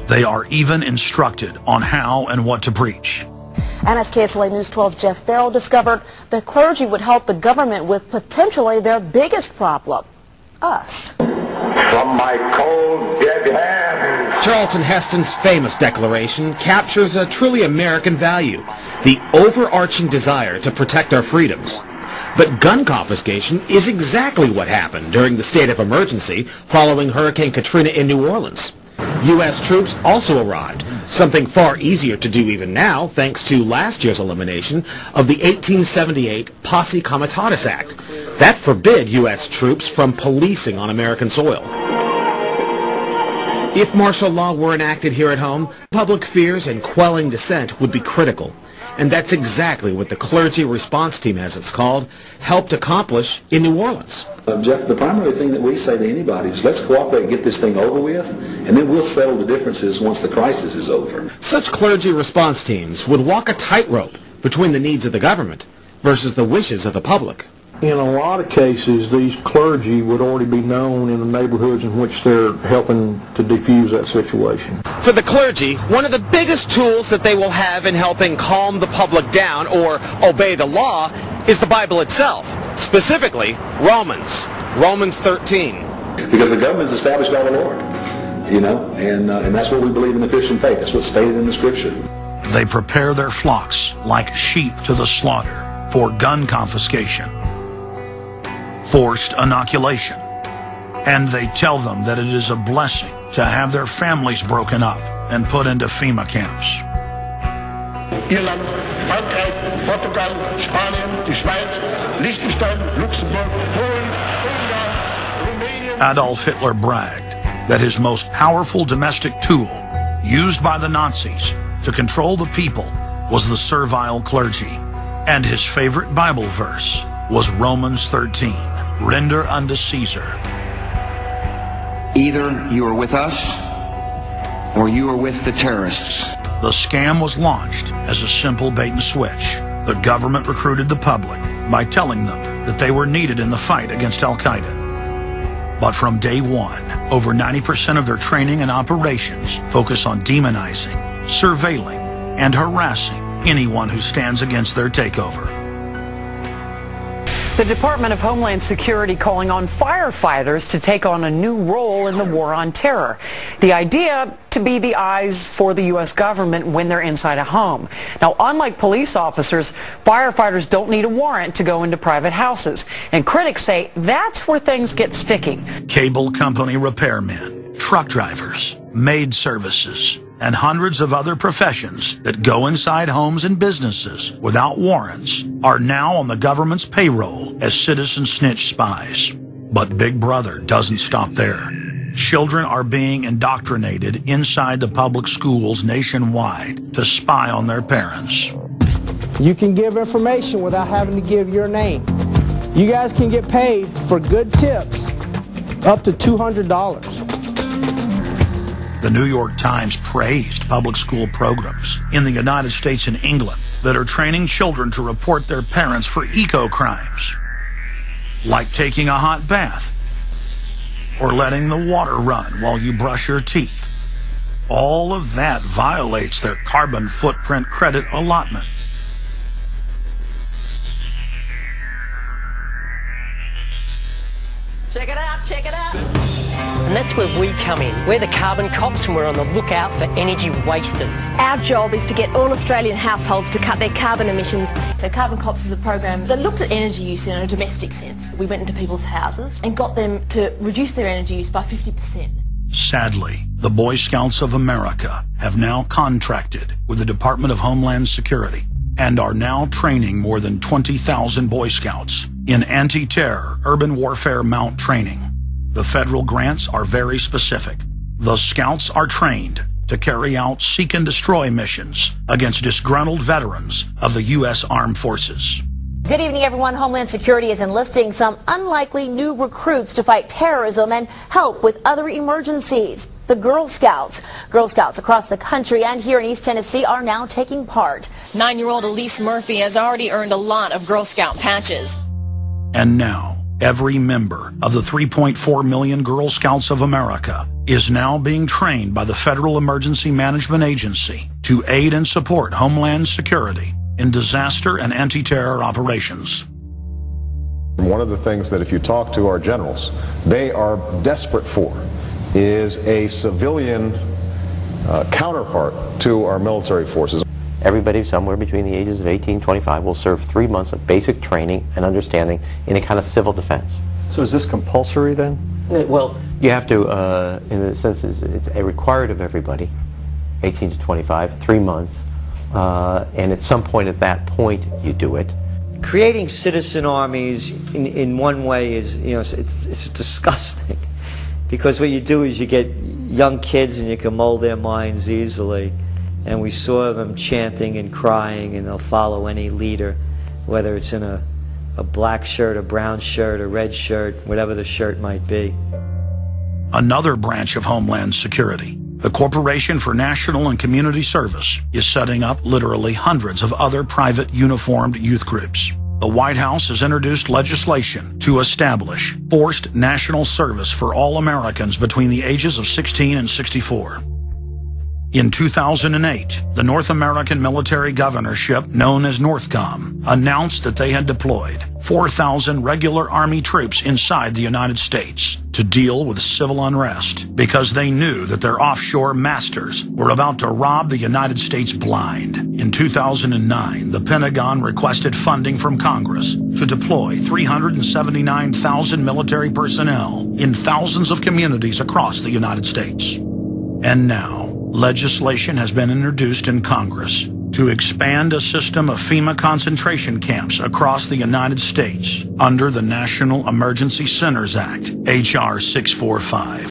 They are even instructed on how and what to preach. And as KSLA News 12 Jeff Farrell discovered, the clergy would help the government with potentially their biggest problem, us. From my cold, dead hands. Charlton Heston's famous declaration captures a truly American value, the overarching desire to protect our freedoms. But gun confiscation is exactly what happened during the state of emergency following Hurricane Katrina in New Orleans. U.S. troops also arrived, something far easier to do even now thanks to last year's elimination of the 1878 Posse Comitatus Act. That forbid U.S. troops from policing on American soil. If martial law were enacted here at home, public fears and quelling dissent would be critical. And that's exactly what the Clergy Response Team, as it's called, helped accomplish in New Orleans. Jeff, the primary thing that we say to anybody is let's cooperate and get this thing over with, and then we'll settle the differences once the crisis is over. Such clergy response teams would walk a tightrope between the needs of the government versus the wishes of the public. In a lot of cases, these clergy would already be known in the neighborhoods in which they're helping to defuse that situation. For the clergy, one of the biggest tools that they will have in helping calm the public down or obey the law is the Bible itself, specifically Romans 13. Because the government is established by the Lord, and that's what we believe in the Christian faith. That's what's stated in the Scripture. They prepare their flocks like sheep to the slaughter for gun confiscation, forced inoculation, and they tell them that it is a blessing to have their families broken up and put into FEMA camps. Irland, Frankreich, Portugal, Spanien, die Schweiz, Liechtenstein, Luxembourg, Polen, Ungarn, Romania. Adolf Hitler bragged that his most powerful domestic tool, used by the Nazis to control the people, was the servile clergy. And his favorite Bible verse was Romans 13, render unto Caesar. Either you are with us or you are with the terrorists. The scam was launched as a simple bait and switch. The government recruited the public by telling them that they were needed in the fight against Al-Qaeda. But from day one, over 90% of their training and operations focus on demonizing, surveilling, and harassing anyone who stands against their takeover. The Department of Homeland Security calling on firefighters to take on a new role in the war on terror. The idea to be the eyes for the U.S. government when they're inside a home. Now, unlike police officers, firefighters don't need a warrant to go into private houses. And critics say that's where things get sticky. Cable company repairmen, truck drivers, maid services, and hundreds of other professions that go inside homes and businesses without warrants are now on the government's payroll as citizen snitch spies. But Big Brother doesn't stop there. Children are being indoctrinated inside the public schools nationwide to spy on their parents. You can give information without having to give your name. You guys can get paid for good tips up to $200. The New York Times praised public school programs in the United States and England that are training children to report their parents for eco-crimes, like taking a hot bath or letting the water run while you brush your teeth. All of that violates their carbon footprint credit allotment. Check it out, check it out. And that's where we come in. We're the carbon cops and we're on the lookout for energy wasters. Our job is to get all Australian households to cut their carbon emissions. So Carbon Cops is a program that looked at energy use in a domestic sense. We went into people's houses and got them to reduce their energy use by 50%. Sadly, the Boy Scouts of America have now contracted with the Department of Homeland Security and are now training more than 20,000 Boy Scouts in anti-terror urban warfare mount training. The federal grants are very specific. The Scouts are trained to carry out seek and destroy missions against disgruntled veterans of the U.S. Armed Forces. Good evening, everyone. Homeland Security is enlisting some unlikely new recruits to fight terrorism and help with other emergencies. The Girl Scouts. Girl Scouts across the country and here in East Tennessee are now taking part. 9-year-old Elise Murphy has already earned a lot of Girl Scout patches. And now, every member of the 3.4 million Girl Scouts of America is now being trained by the Federal Emergency Management Agency to aid and support Homeland Security in disaster and anti-terror operations. One of the things that if you talk to our generals, they are desperate for is a civilian counterpart to our military forces. Everybody somewhere between the ages of 18 and 25 will serve 3 months of basic training and understanding in a kind of civil defense. So is this compulsory then? Well, you have to, in a sense, it's required of everybody, 18 to 25, 3 months, and at some point at that point you do it. Creating citizen armies in one way is, it's disgusting, because what you do is you get young kids and you can mold their minds easily, and we saw them chanting and crying, and they'll follow any leader, whether it's in a black shirt, a brown shirt, a red shirt, whatever the shirt might be. Another branch of Homeland Security, the Corporation for National and Community Service, is setting up literally hundreds of other private uniformed youth groups. The White House has introduced legislation to establish forced national service for all Americans between the ages of 16 and 64. In 2008, the North American Military Governorship, known as NORTHCOM, announced that they had deployed 4,000 regular Army troops inside the United States to deal with civil unrest because they knew that their offshore masters were about to rob the United States blind. In 2009, the Pentagon requested funding from Congress to deploy 379,000 military personnel in thousands of communities across the United States. And now, legislation has been introduced in Congress to expand a system of FEMA concentration camps across the United States under the National Emergency Centers Act, H.R. 645.